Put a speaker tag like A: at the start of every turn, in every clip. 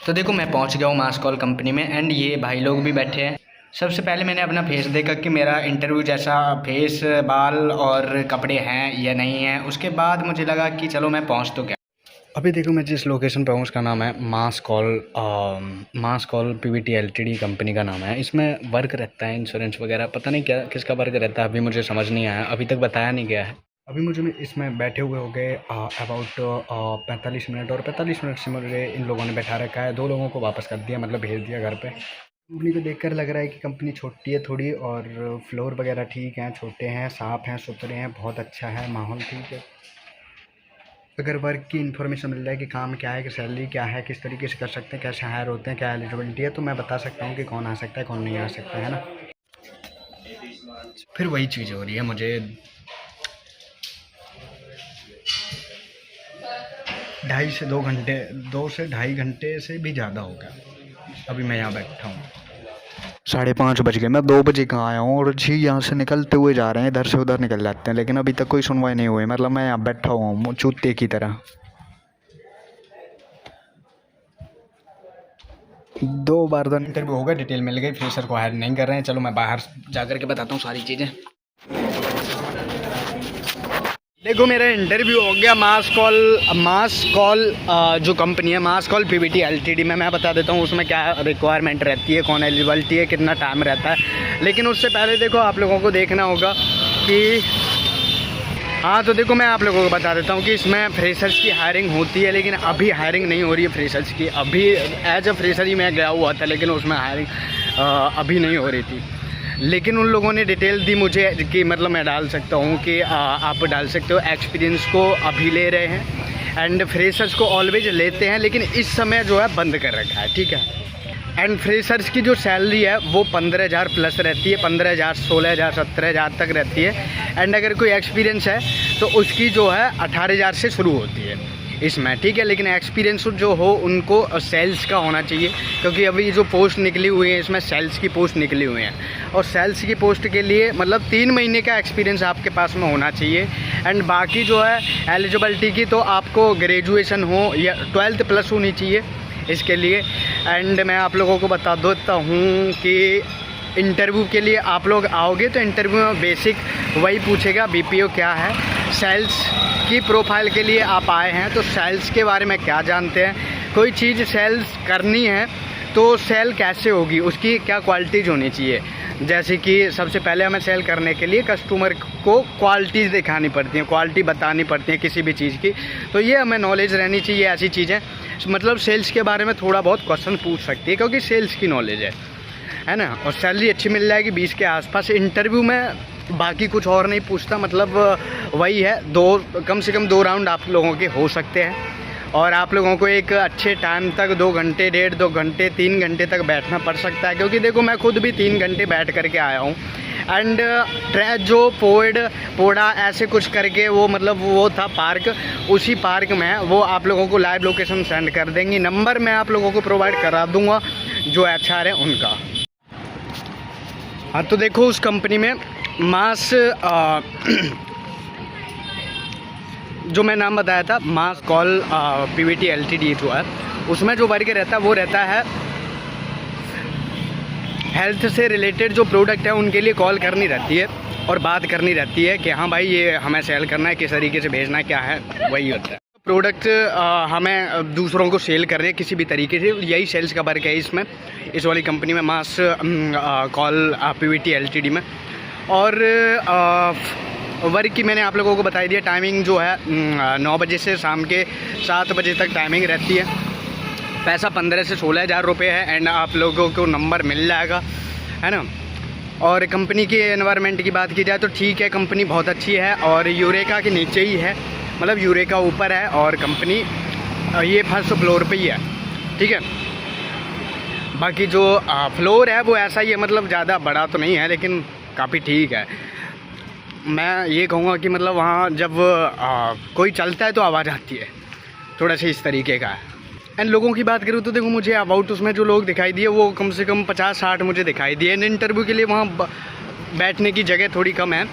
A: तो देखो मैं पहुंच गया हूँ मास कॉल कंपनी में एंड ये भाई लोग भी बैठे हैं। सबसे पहले मैंने अपना फेस देखा कि मेरा इंटरव्यू जैसा फेस, बाल और कपड़े हैं या नहीं हैं। उसके बाद मुझे लगा कि चलो मैं पहुंच तो गया। अभी देखो मैं जिस लोकेशन पे हूँ उसका नाम है मास कॉल पीवीटी एलटीडी कंपनी का नाम है। इसमें वर्क रहता है इंश्योरेंस वगैरह, पता नहीं क्या किसका वर्क रहता है, अभी मुझे समझ नहीं आया, अभी तक बताया नहीं गया है। अभी मुझे इसमें बैठे हुए हो गए अबाउट 45 मिनट, और 45 मिनट से मुझे इन लोगों ने बैठा रखा है। 2 लोगों को वापस कर दिया, मतलब भेज दिया घर पे। कंपनी को देखकर लग रहा है कि कंपनी छोटी है थोड़ी, और फ्लोर वगैरह ठीक हैं, छोटे हैं, साफ़ हैं, सुथरे हैं, बहुत अच्छा है माहौल, ठीक है। अगर वर्क की इन्फॉर्मेशन मिल जाए कि काम क्या है, कि सैलरी क्या है, किस तरीके से कर सकते हैं, कैसे हायर होते हैं, क्या एलिजिबिलिटी है, तो मैं बता सकता हूँ कि कौन आ सकता है कौन नहीं आ सकता है ना। फिर वही चीज़ हो रही है, मुझे 2.5 से 2 घंटे, 2 से ढाई घंटे से भी ज़्यादा हो गया अभी मैं यहाँ बैठा हूँ। 5:30 बज गए, मैं 2 बजे कहाँ आया हूँ, और जी यहाँ से निकलते हुए जा रहे हैं, इधर से उधर निकल जाते हैं, लेकिन अभी तक कोई सुनवाई नहीं हुई। मतलब मैं यहाँ बैठा हुआ हूँ चूते की तरह। 2 बार तो इंटरव्यू हो गया, डिटेल मिल गई, फ्रेशर को हायर नहीं कर रहे हैं। चलो मैं बाहर जा कर के बताता हूँ सारी चीज़ें। देखो मेरा इंटरव्यू हो गया मास कॉल जो कंपनी है मास कॉल पीवीटी एलटीडी में। मैं बता देता हूँ उसमें क्या रिक्वायरमेंट रहती है, कौन एलिजिबिलिटी है, कितना टाइम रहता है। लेकिन उससे पहले देखो आप लोगों को देखना होगा कि तो देखो मैं आप लोगों को बता देता हूँ कि इसमें फ्रेशर्स की हायरिंग होती है, लेकिन अभी हायरिंग नहीं हो रही है फ्रेशर्स की। अभी एज अ फ्रेशर ही मैं गया हुआ था, लेकिन उसमें हायरिंग अभी नहीं हो रही थी। लेकिन उन लोगों ने डिटेल दी मुझे कि मतलब मैं डाल सकता हूँ कि आप डाल सकते हो, एक्सपीरियंस को अभी ले रहे हैं एंड फ्रेशर्स को ऑलवेज लेते हैं, लेकिन इस समय जो है बंद कर रखा है, ठीक है। एंड फ्रेशर्स की जो सैलरी है वो 15,000 प्लस रहती है, 15,000, 16,000, 17,000 तक रहती है। एंड अगर कोई एक्सपीरियंस है तो उसकी जो है 18,000 से शुरू होती है इसमें, ठीक है। लेकिन एक्सपीरियंस जो हो उनको सेल्स का होना चाहिए, क्योंकि अभी जो पोस्ट निकली हुई है इसमें सेल्स की पोस्ट निकली हुई हैं, और सेल्स की पोस्ट के लिए मतलब 3 महीने का एक्सपीरियंस आपके पास में होना चाहिए। एंड बाकी जो है एलिजिबिलिटी की तो आपको ग्रेजुएशन हो या 12th प्लस होनी चाहिए इसके लिए। एंड मैं आप लोगों को बता देता हूँ कि इंटरव्यू के लिए आप लोग आओगे तो इंटरव्यू में बेसिक वही पूछेगा, बीपीओ क्या है, सेल्स की प्रोफाइल के लिए आप आए हैं तो सेल्स के बारे में क्या जानते हैं, कोई चीज़ सेल्स करनी है तो सेल कैसे होगी, उसकी क्या क्वालिटीज़ होनी चाहिए। जैसे कि सबसे पहले हमें सेल करने के लिए कस्टमर को क्वालिटीज़ दिखानी पड़ती हैं, क्वालिटी बतानी पड़ती है किसी भी चीज़ की, तो ये हमें नॉलेज रहनी चाहिए। ऐसी चीज़ें मतलब सेल्स के बारे में थोड़ा बहुत क्वेश्चन पूछ सकती है, क्योंकि सेल्स की नॉलेज है ना। और सैलरी अच्छी मिल जाएगी 20 के आसपास। इंटरव्यू में बाकी कुछ और नहीं पूछता, मतलब वही है, कम से कम 2 राउंड आप लोगों के हो सकते हैं, और आप लोगों को एक अच्छे टाइम तक 2 घंटे, 1.5, 2 घंटे, 3 घंटे तक बैठना पड़ सकता है। क्योंकि देखो मैं खुद भी 3 घंटे बैठ करके आया हूँ। एंड जो पोड़ा ऐसे कुछ करके वो मतलब वो था पार्क, उसी पार्क में वो आप लोगों को लाइव लोकेशन सेंड कर देंगी, नंबर मैं आप लोगों को प्रोवाइड करा दूँगा जो HR है उनका। तो देखो उस कंपनी में मास जो मैं नाम बताया था मास कॉल पीवीटी एलटीडी जो है, उसमें जो वर्क रहता है वो रहता है हेल्थ से रिलेटेड जो प्रोडक्ट है उनके लिए कॉल करनी रहती है और बात करनी रहती है कि हाँ भाई ये हमें सेल करना है, किस तरीके से भेजना है, क्या है, वही होता है। प्रोडक्ट हमें दूसरों को सेल कर रहे हैं किसी भी तरीके से, यही सेल्स का वर्क है इसमें, इस वाली कंपनी में मास कॉल पीवीटी एलटीडी में। और वर्क की मैंने आप लोगों को बताई दिया, टाइमिंग जो है 9 बजे से शाम के 7 बजे तक टाइमिंग रहती है। पैसा 15 से 16,000 रुपये है एंड आप लोगों को नंबर मिल जाएगा, है ना। और कंपनी की एनवायरनमेंट की बात की जाए तो ठीक है, कंपनी बहुत अच्छी है और यूरेका के नीचे ही है, मतलब यूरेका ऊपर है और कंपनी ये 1st फ्लोर पे ही है, ठीक है। बाकी जो फ्लोर है वो ऐसा ही है, मतलब ज़्यादा बड़ा तो नहीं है लेकिन काफ़ी ठीक है। मैं ये कहूँगा कि मतलब वहाँ जब कोई चलता है तो आवाज़ आती है, थोड़ा सा इस तरीके का है। एंड लोगों की बात करूँ तो देखो मुझे अबाउट उसमें जो लोग दिखाई दिए वो कम से कम 50-60 मुझे दिखाई दिए। एंड इंटरव्यू के लिए वहाँ बैठने की जगह थोड़ी कम है,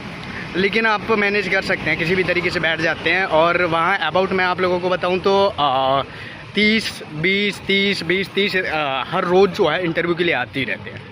A: लेकिन आप मैनेज कर सकते हैं, किसी भी तरीके से बैठ जाते हैं। और वहाँ अबाउट मैं आप लोगों को बताऊँ तो 30 20 30 20 30 हर रोज़ जो है इंटरव्यू के लिए आते ही रहते हैं।